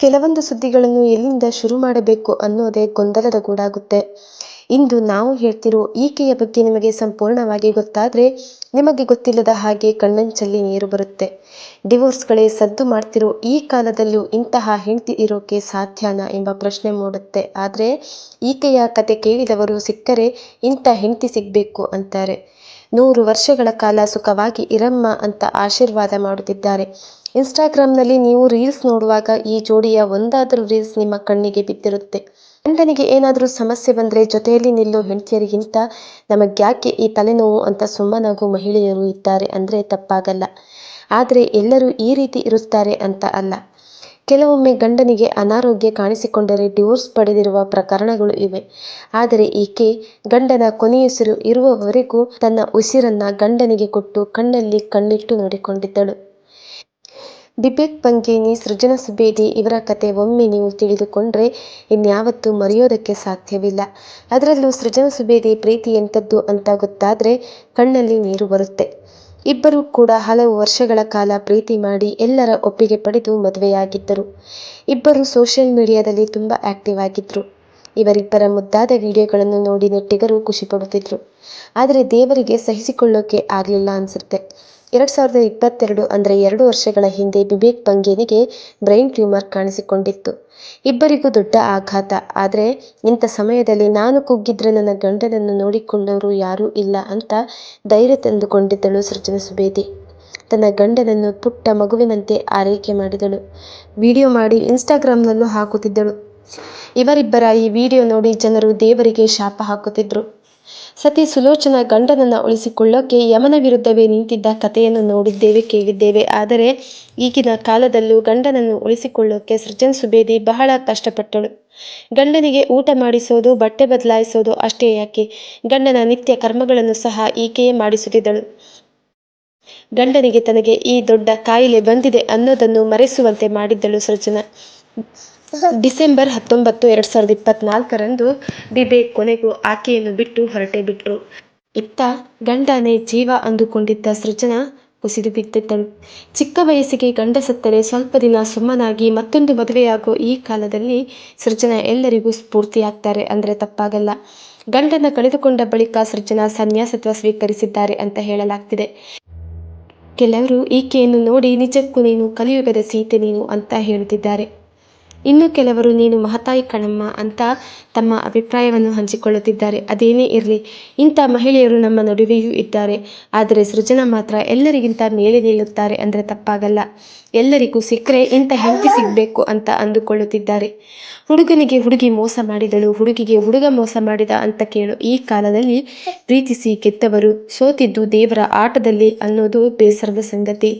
ಕೆಲವೊಂದು ಸುದ್ದಿಗಳನ್ನು ಎಲ್ಲಿಂದ ಶುರು ಮಾಡಬೇಕು ಅನ್ನೋದೇ ಗೊಂದಲದ ಗೂಡಾಗುತ್ತೆ. ಇಂದು ನಾವು ಹೇಳ್ತಿರೋ ಈಕೆಯ ಬಗ್ಗೆ ನಿಮಗೆ ಸಂಪೂರ್ಣವಾಗಿ ಗೊತ್ತಾದ್ರೆ ನಿಮಗೆ ಗೊತ್ತಿಲ್ಲದ ಹಾಗೆ ಕಣ್ಣಂಚಲ್ಲಿ ನೀರು ಬರುತ್ತೆ. ಡಿವೋರ್ಸ್ಗಳೇ ಸದ್ದು ಮಾಡ್ತಿರೋ ಈ ಕಾಲದಲ್ಲೂ ಇಂತಹ ಹೆಂಡತಿ ಇರೋಕೆ ಸಾಧ್ಯನಾ ಎಂಬ ಪ್ರಶ್ನೆ ಮೂಡುತ್ತೆ. ಆದ್ರೆ ಈಕೆಯ ಕತೆ ಕೇಳಿದವರು ಸಿಕ್ಕರೆ ಇಂಥ ಹೆಂಡತಿ ಸಿಗ್ಬೇಕು ಅಂತಾರೆ. 100 ವರ್ಷಗಳ ಕಾಲ ಸುಖವಾಗಿ ಇರಮ್ಮ ಅಂತ ಆಶೀರ್ವಾದ ಮಾಡುತ್ತಿದ್ದಾರೆ. ಇನ್ಸ್ಟಾಗ್ರಾಮ್ನಲ್ಲಿ ನೀವು ರೀಲ್ಸ್ ನೋಡುವಾಗ ಈ ಜೋಡಿಯ ಒಂದಾದರೂ ರೀಲ್ಸ್ ನಿಮ್ಮ ಕಣ್ಣಿಗೆ ಬಿದ್ದಿರುತ್ತೆ. ಗಂಡನಿಗೆ ಏನಾದರೂ ಸಮಸ್ಯೆ ಬಂದ್ರೆ ಜೊತೆಯಲ್ಲಿ ನಿಲ್ಲೋ ಹೆಂಡತಿಯರಿಗಿಂತ ನಮಗ್ಯಾಕೆ ಈ ತಲೆನೋವು ಅಂತ ಸುಮ್ಮನಾಗೋ ಮಹಿಳೆಯರು ಇದ್ದಾರೆ ಅಂದ್ರೆ ತಪ್ಪಾಗಲ್ಲ. ಆದರೆ ಎಲ್ಲರೂ ಈ ರೀತಿ ಇರುತ್ತಾರೆ ಅಂತ ಅಲ್ಲ. ಕೆಲವೊಮ್ಮೆ ಗಂಡನಿಗೆ ಅನಾರೋಗ್ಯ ಕಾಣಿಸಿಕೊಂಡರೆ ಡಿವೋರ್ಸ್ ಪಡೆದಿರುವ ಪ್ರಕರಣಗಳು ಇವೆ. ಆದರೆ ಈಕೆ ಗಂಡನ ಕೊನೆಯುಸಿರು ಇರುವವರೆಗೂ ತನ್ನ ಉಸಿರನ್ನ ಗಂಡನಿಗೆ ಕೊಟ್ಟು ಕಣ್ಣಲ್ಲಿ ಕಣ್ಣಿಟ್ಟು ನೋಡಿಕೊಂಡಿದ್ದಳು. ಬಿಬೇಕ್ ಪಂಗೇನಿ, ಸೃಜನಾ ಸುಬೇದಿ ಇವರ ಕತೆ ಒಮ್ಮೆ ನೀವು ತಿಳಿದುಕೊಂಡ್ರೆ ಇನ್ಯಾವತ್ತೂ ಮರೆಯೋದಕ್ಕೆ ಸಾಧ್ಯವಿಲ್ಲ. ಅದರಲ್ಲೂ ಸೃಜನಾ ಸುಬೇದಿ ಪ್ರೀತಿ ಎಂಥದ್ದು ಅಂತ ಗೊತ್ತಾದ್ರೆ ಕಣ್ಣಲ್ಲಿ ನೀರು ಬರುತ್ತೆ. ಇಬ್ಬರೂ ಕೂಡ ಹಲವು ವರ್ಷಗಳ ಕಾಲ ಪ್ರೀತಿ ಮಾಡಿ ಎಲ್ಲರ ಒಪ್ಪಿಗೆ ಪಡೆದು ಮದುವೆಯಾಗಿದ್ದರು. ಇಬ್ಬರು ಸೋಷಿಯಲ್ ಮೀಡಿಯಾದಲ್ಲಿ ತುಂಬಾ ಆಕ್ಟಿವ್ ಆಗಿದ್ರು. ಇವರಿಬ್ಬರ ಮುದ್ದಾದ ವಿಡಿಯೋಗಳನ್ನು ನೋಡಿ ನೆಟ್ಟಿಗರು ಖುಷಿ ಪಡುತ್ತಿದ್ರು. ಆದರೆ ದೇವರಿಗೆ ಸಹಿಸಿಕೊಳ್ಳೋಕೆ ಆಗ್ಲಿಲ್ಲ ಅನ್ಸುತ್ತೆ. 2022 ಅಂದ್ರೆ 2 ವರ್ಷಗಳ ಹಿಂದೆ ಬಿಬೇಕ್ ಪಂಗೇನಿಗೆ ಬ್ರೈನ್ ಟ್ಯೂಮರ್ ಕಾಣಿಸಿಕೊಂಡಿತ್ತು. ಇಬ್ಬರಿಗೂ ದೊಡ್ಡ ಆಘಾತ. ಆದ್ರೆ ಇಂಥ ಸಮಯದಲ್ಲಿ ನಾನು ಕುಗ್ಗಿದ್ರೆ ನನ್ನ ಗಂಡನನ್ನು ನೋಡಿಕೊಳ್ಳೋರು ಯಾರೂ ಇಲ್ಲ ಅಂತ ಧೈರ್ಯ ತಂದುಕೊಂಡಿದ್ದಳು ಸೃಜನಾ ಸುಬೇದಿ. ತನ್ನ ಗಂಡನನ್ನು ಪುಟ್ಟ ಮಗುವಿನಂತೆ ಆರೈಕೆ ಮಾಡಿದಳು. ವಿಡಿಯೋ ಮಾಡಿ ಇನ್ಸ್ಟಾಗ್ರಾಮ್ನಲ್ಲೂ ಹಾಕುತ್ತಿದ್ದಳು. ಇವರಿಬ್ಬರ ಈ ವಿಡಿಯೋ ನೋಡಿ ಜನರು ದೇವರಿಗೆ ಶಾಪ ಹಾಕುತ್ತಿದ್ರು. ಸತಿ ಸುಲೋಚನಾ ಗಂಡನನ್ನ ಉಳಿಸಿಕೊಳ್ಳೋಕೆ ಯಮನ ವಿರುದ್ಧವೇ ನಿಂತಿದ್ದ ಕಥೆಯನ್ನು ನೋಡಿದ್ದೇವೆ, ಕೇಳಿದ್ದೇವೆ. ಆದರೆ ಈಗಿನ ಕಾಲದಲ್ಲೂ ಗಂಡನನ್ನು ಉಳಿಸಿಕೊಳ್ಳೋಕೆ ಸೃಜನಾ ಸುಬೇದಿ ಬಹಳ ಕಷ್ಟಪಟ್ಟಳು. ಗಂಡನಿಗೆ ಊಟ ಮಾಡಿಸೋದು, ಬಟ್ಟೆ ಬದಲಾಯಿಸೋದು ಅಷ್ಟೇ ಯಾಕೆ, ಗಂಡನ ನಿತ್ಯ ಕರ್ಮಗಳನ್ನು ಸಹ ಈಕೆಯೇ ಮಾಡಿಸುತ್ತಿದ್ದಳು. ಗಂಡನಿಗೆ ತನಗೆ ಈ ದೊಡ್ಡ ಕಾಯಿಲೆ ಬಂದಿದೆ ಅನ್ನೋದನ್ನು ಮರೆಸುವಂತೆ ಮಾಡಿದ್ದಳು ಸೃಜನಾ. ಡಿಸೆಂಬರ್ 19, 2024ರಂದು ಬಿಬೇಕ್ ಕೊನೆಗೂ ಆಕೆಯನ್ನು ಬಿಟ್ಟು ಹೊರಟೇ ಬಿಟ್ರು. ಇತ್ತ ಗಂಡನೇ ಜೀವ ಅಂದುಕೊಂಡಿದ್ದ ಸೃಜನಾ ಕುಸಿದು ಬಿದ್ದಿದ್ದಳು. ಚಿಕ್ಕ ವಯಸ್ಸಿಗೆ ಗಂಡ ಸತ್ತರೆ ಸ್ವಲ್ಪ ದಿನ ಸುಮ್ಮನಾಗಿ ಮತ್ತೊಂದು ಮದುವೆಯಾಗೋ ಈ ಕಾಲದಲ್ಲಿ ಸೃಜನಾ ಎಲ್ಲರಿಗೂ ಸ್ಫೂರ್ತಿಯಾಗ್ತಾರೆ ಅಂದ್ರೆ ತಪ್ಪಾಗಲ್ಲ. ಗಂಡನ ಕಳೆದುಕೊಂಡ ಬಳಿಕ ಸೃಜನಾ ಸನ್ಯಾಸತ್ವ ಸ್ವೀಕರಿಸಿದ್ದಾರೆ ಅಂತ ಹೇಳಲಾಗ್ತಿದೆ. ಕೆಲವರು ಈಕೆಯನ್ನು ನೋಡಿ ನಿಜಕ್ಕೂ ನೀನು ಕಲಿಯುಗದ ಸೀತೆ ನೀನು ಅಂತ ಹೇಳುತ್ತಿದ್ದಾರೆ. ಇನ್ನು ಕೆಲವರು ನೀನು ಮಹತಾಯಿ ಕಣಮ್ಮ ಅಂತ ತಮ್ಮ ಅಭಿಪ್ರಾಯವನ್ನು ಹಂಚಿಕೊಳ್ಳುತ್ತಿದ್ದಾರೆ. ಅದೇನೇ ಇರಲಿ, ಇಂಥ ಮಹಿಳೆಯರು ನಮ್ಮ ನಡುವೆಯೂ ಇದ್ದಾರೆ. ಆದರೆ ಸೃಜನಾ ಮಾತ್ರ ಎಲ್ಲರಿಗಿಂತ ಮೇಲೆ ನಿಲ್ಲುತ್ತಾರೆ ಅಂದ್ರೆ ತಪ್ಪಾಗಲ್ಲ. ಎಲ್ಲರಿಗೂ ಸಿಕ್ಕರೆ ಇಂಥ ಹೆಂಡತಿ ಸಿಗ್ಬೇಕು ಅಂತ ಅಂದುಕೊಳ್ಳುತ್ತಿದ್ದಾರೆ. ಹುಡುಗನಿಗೆ ಹುಡುಗಿ ಮೋಸ ಮಾಡಿದಳು, ಹುಡುಗಿಗೆ ಹುಡುಗ ಮೋಸ ಮಾಡಿದ ಅಂತ ಕೇಳೋ ಈ ಕಾಲದಲ್ಲಿ ಪ್ರೀತಿಸಿ ಗೆದ್ದವರು ಸೋತಿದ್ದು ದೇವರ ಆಟದಲ್ಲಿ ಅನ್ನೋದು ಬೇಸರದ ಸಂಗತಿ.